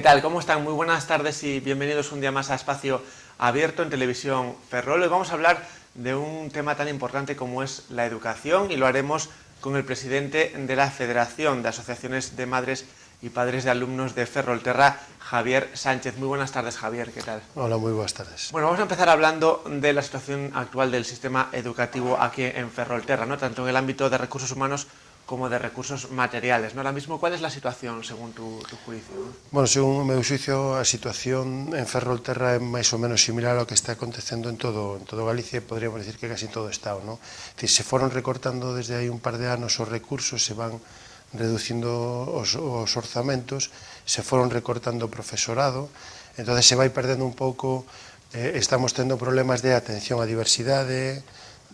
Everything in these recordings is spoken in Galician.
tal? ¿Cómo están? Muy buenas tardes y bienvenidos un día más a Espacio Abierto en Televisión Ferrol. Hoy vamos a hablar de un tema tan importante como es la educación y lo haremos con el presidente de la Federación de Asociaciones de Madres y Padres de Alumnos de Ferrolterra, Javier Sánchez. Muy buenas tardes, Javier. ¿Qué tal? Hola, muy buenas tardes. Bueno, vamos a empezar hablando de la situación actual del sistema educativo aquí en Ferrolterra, ¿no? Tanto en el ámbito de recursos humanos como de recursos materiales, ¿no? Ahora mismo, ¿cuál es la situación según tu juicio, ¿no? Bueno, según o meu xuicio, a situación en Ferrolterra é máis ou menos similar ao que está acontecendo en todo Galicia e podríamos decir que casi en todo o Estado, ¿no? Es decir, se foron recortando desde hai un par de anos os recursos, se van reducindo os orzamentos, se foron recortando o profesorado, entonces se vai perdendo un pouco, estamos tendo problemas de atención á diversidade,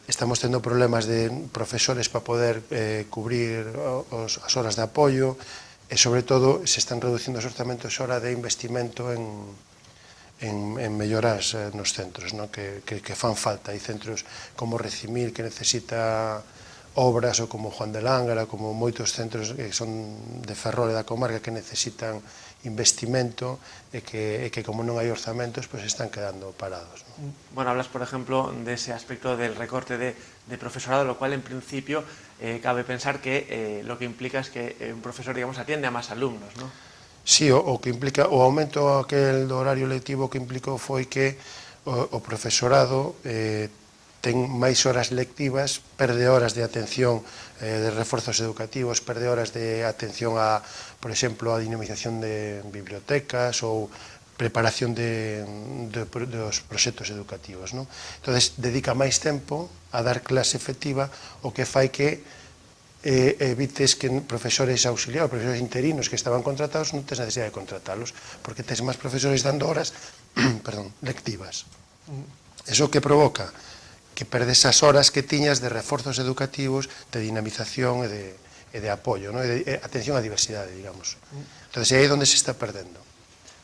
estamos tendo problemas de profesores para poder cubrir as horas de apoio e, sobre todo, se están reducindo os orzamentos hora de investimento en melloras nos centros, ¿no? que fan falta. Hai centros como Recimil que necesita obras, ou como Juan de Lángara, como moitos centros que son de Ferrol e da comarca que necesitan investimento e que como non hai orzamentos, pues están quedando parados, ¿no? Bueno, hablas, por ejemplo, de ese aspecto del recorte de profesorado, lo cual en principio cabe pensar que lo que implica es que un profesor, digamos, atiende a más alumnos, ¿no? Sí, o que implica, o aumento aquel do horario lectivo que implicou foi que o profesorado ten máis horas lectivas, perde horas de atención de reforzos educativos, perde horas de atención a, por exemplo, a dinamización de bibliotecas ou preparación dos proxectos educativos, ¿no? Entonces, dedica máis tempo a dar clase efectiva, o que fai que evites que profesores auxiliares, profesores interinos que estaban contratados, non tes necesidade de contratalos, porque tes máis profesores dando horas lectivas. Eso que provoca que perdes as horas que tiñas de reforzos educativos, de dinamización e de apoio, ¿no? E de atención á diversidade, digamos. Entón, é aí onde se está perdendo.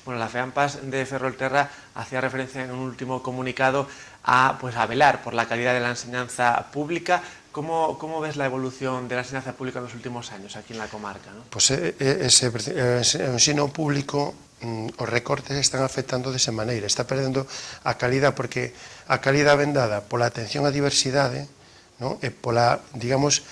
Bueno, la FEAMPAS de Ferrolterra hacía referencia en un último comunicado a velar por la calidad de la enseñanza pública. ¿Cómo ves la evolución de la enseñanza pública en los últimos años aquí en la comarca, ¿no? Pues ese ensino público, os recortes están afectando desa maneira, está perdendo a calidad, porque a calidad ven dada pola atención á diversidade, ¿no? E pola, digamos,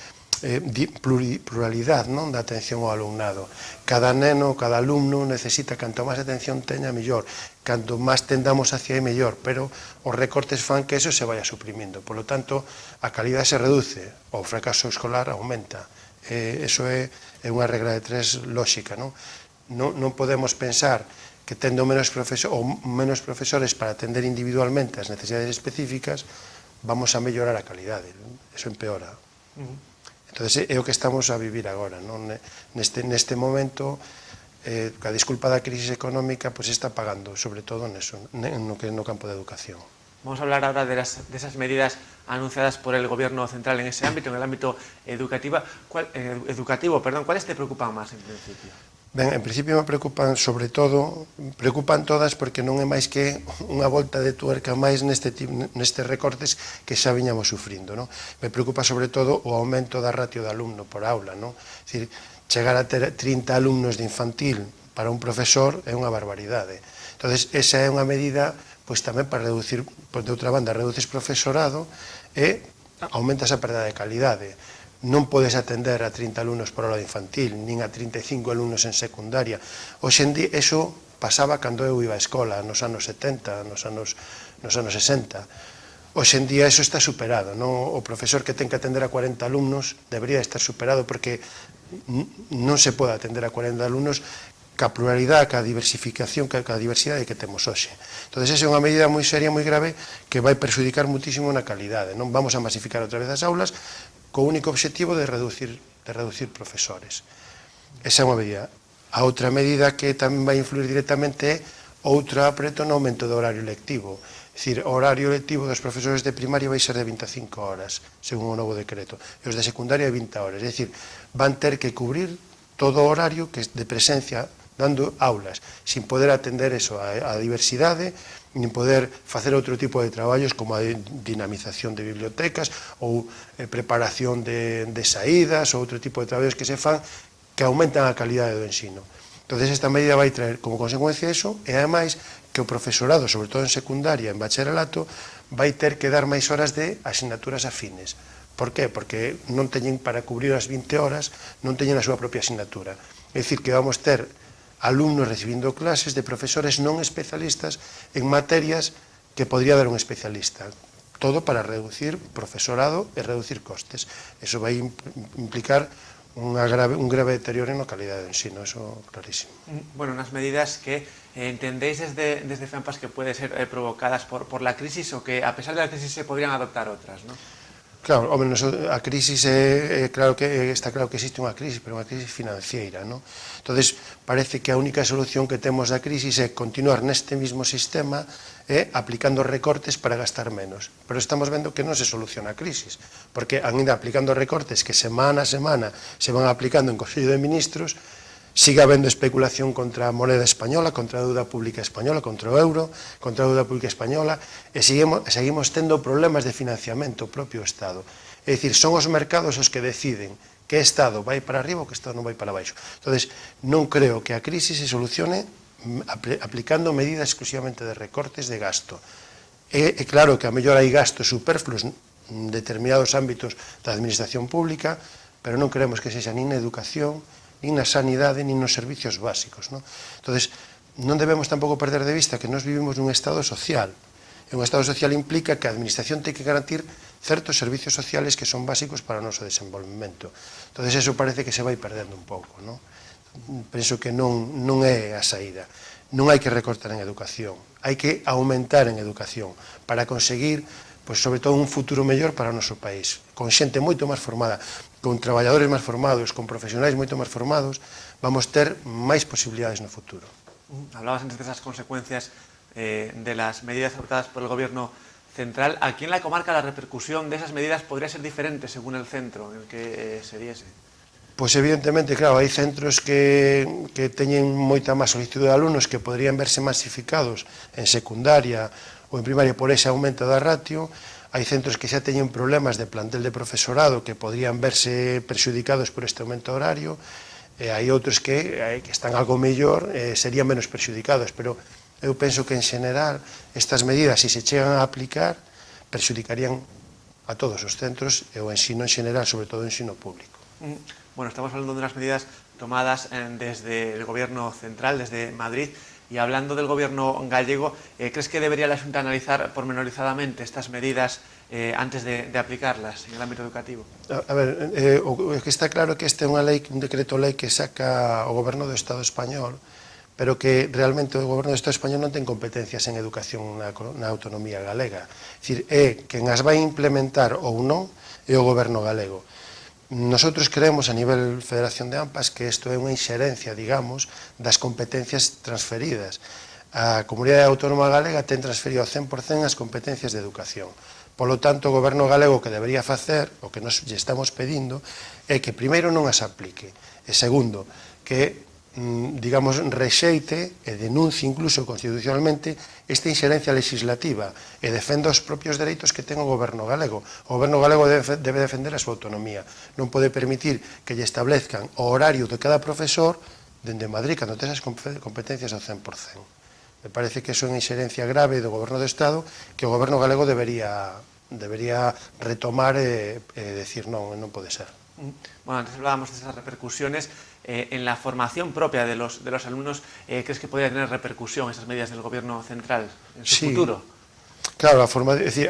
pluralidade, non, da atención ao alumnado. Cada neno, cada alumno necesita, canto máis atención teña, mellor, canto máis tendamos hacia aí, mellor, pero os recortes fan que eso se vaya suprimindo. Por lo tanto, a calidad se reduce, o fracaso escolar aumenta. Eso é unha regra de tres lóxica, non? Non podemos pensar que tendo menos profesores para atender individualmente as necesidades específicas vamos a mellorar a calidade. Eso empeora. Entón, é o que estamos a vivir agora, non? Neste momento, a desculpa da crisis económica, pues está pagando, sobre todo no campo de educación. Vamos a hablar ahora de esas medidas anunciadas por el Gobierno central en ese ámbito, en el ámbito educativo. ¿Cuáles te preocupan más en principio? Ben, en principio me preocupan, sobre todo, preocupan todas porque non é máis que unha volta de tuerca máis nestes recortes que xa viñamos sufrindo, non? Me preocupa sobre todo o aumento da ratio de alumno por aula, non? É dicir, chegar a ter 30 alumnos de infantil para un profesor é unha barbaridade. Entón, esa é unha medida, pois tamén para reducir, pois de outra banda, reduces profesorado e aumentas a perda de calidade. Non podes atender a 30 alumnos por aula de infantil, nin a 35 alumnos en secundaria. Hoxe en día, eso pasaba cando eu iba á escola, nos anos 70, nos anos 60. Hoxe en día eso está superado, non? O profesor que ten que atender a 40 alumnos debería estar superado porque non se pode atender a 40 alumnos ca pluralidade, ca diversificación, ca diversidade que temos hoxe. Entón, esa é unha medida moi seria, moi grave, que vai perjudicar muitísimo na calidade. Non vamos a masificar outra vez as aulas, co único objetivo de reducir profesores. Esa é unha medida. A outra medida que tamén vai influir directamente é outro apreto no aumento do horario lectivo. É dicir, o horario lectivo dos profesores de primaria vai ser de 25 horas, según o novo decreto, e os de secundaria de 20 horas. É dicir, van ter que cubrir todo o horario que de presencia dando aulas, sin poder atender eso, a diversidade, nin poder facer outro tipo de traballos como a dinamización de bibliotecas ou preparación de saídas ou outro tipo de traballos que se fan que aumentan a calidade do ensino. Entonces esta medida vai traer como consecuencia eso, e ademais que o profesorado, sobre todo en secundaria, en bacharelato, vai ter que dar máis horas de asignaturas afines. Por qué? Porque non teñen para cubrir as 20 horas, non teñen a súa propia asignatura. É dicir, que vamos ter alumnos recibindo clases de profesores non especialistas en materias que podría dar un especialista. Todo para reducir profesorado e reducir costes. Eso vai implicar un grave deterioro na calidade do ensino, eso clarísimo. Bueno, unas medidas que entendéis desde FEAMPAS que pueden ser provocadas por la crisis o que a pesar de la crisis se podrían adoptar otras, ¿no? Claro, home, a crisis está claro que existe unha crisis, pero unha crisis financiera, non? Entonces, parece que a única solución que temos da crisis é continuar neste mismo sistema aplicando recortes para gastar menos. Pero estamos vendo que non se soluciona a crisis, porque ainda aplicando recortes que semana a semana se van aplicando en Consello de Ministros, sigue habendo especulación contra a moneda española, contra a deuda pública española, contra o euro, contra a deuda pública española, e seguimos tendo problemas de financiamento propio Estado. É dicir, son os mercados os que deciden que Estado vai para arriba ou que Estado non vai para baixo. Entón, non creo que a crisis se solucione aplicando medidas exclusivamente de recortes de gasto. É claro que a mellor hai gastos superfluos en determinados ámbitos da administración pública, pero non queremos que sexa nin na educación, nin na sanidade, nin nos servicios básicos. Entón, non debemos tampouco perder de vista que nós vivimos nun Estado social. E un Estado social implica que a administración ten que garantir certos servicios sociales que son básicos para o noso desenvolvemento. Entón, eso parece que se vai perdendo un pouco. Penso que non é a saída. Non hai que recortar en educación, hai que aumentar en educación para conseguir, sobre todo, un futuro mellor para o noso país, con xente moito máis formada, con traballadores máis formados, con profesionais moito máis formados, vamos ter máis posibilidades no futuro. Hablabas antes de esas consecuencias de las medidas adoptadas por el Gobierno central. Aquí en la comarca la repercusión de esas medidas podría ser diferente según el centro en el que se diese. Pois evidentemente, claro, hai centros que teñen moita máis solicitud de alumnos que podrían verse masificados en secundaria ou en primaria por ese aumento da ratio. Hai centros que xa teñen problemas de plantel de profesorado que podrían verse perxudicados por este aumento horario, e hai outros que están algo mellor, serían menos perxudicados, pero eu penso que en xeral estas medidas, se se chegan a aplicar, perxudicarían a todos os centros e o ensino en xeral, sobre todo o ensino público. Bueno, estamos hablando de unas medidas tomadas desde el Gobierno central, desde Madrid, y hablando del Gobierno gallego, ¿crees que debería la Xunta analizar pormenorizadamente estas medidas antes de aplicarlas en el ámbito educativo? A ver, que está claro que este é un decreto lei que saca o Goberno do Estado español, pero que realmente o Goberno do Estado español non ten competencias en educación na autonomía galega. É dicir, quen as vai implementar ou non é o Goberno galego. Nosotros creemos a nivel Federación de AMPAs que isto é unha inxerencia, digamos, das competencias transferidas. A Comunidade Autónoma Galega ten transferido ao 100% as competencias de educación. Polo tanto, o Goberno galego que debería facer, o que nos lle estamos pedindo, é que primeiro non as aplique, e segundo, que digamos, rexeite e denuncie incluso constitucionalmente esta inxerencia legislativa e defenda os propios dereitos que ten o Goberno galego. O Goberno galego debe defender a súa autonomía. Non pode permitir que lle establezcan o horario de cada profesor dende Madrid, cando ten as competencias ao 100%. Me parece que é unha inxerencia grave do Goberno do Estado que o Goberno galego debería retomar e decir non pode ser. Bueno, antes hablábamos de esas repercusiones en la formación propia de los alumnos. ¿Crees que podría tener repercusión esas medidas del Gobierno central en su futuro? Claro, a forma de decir,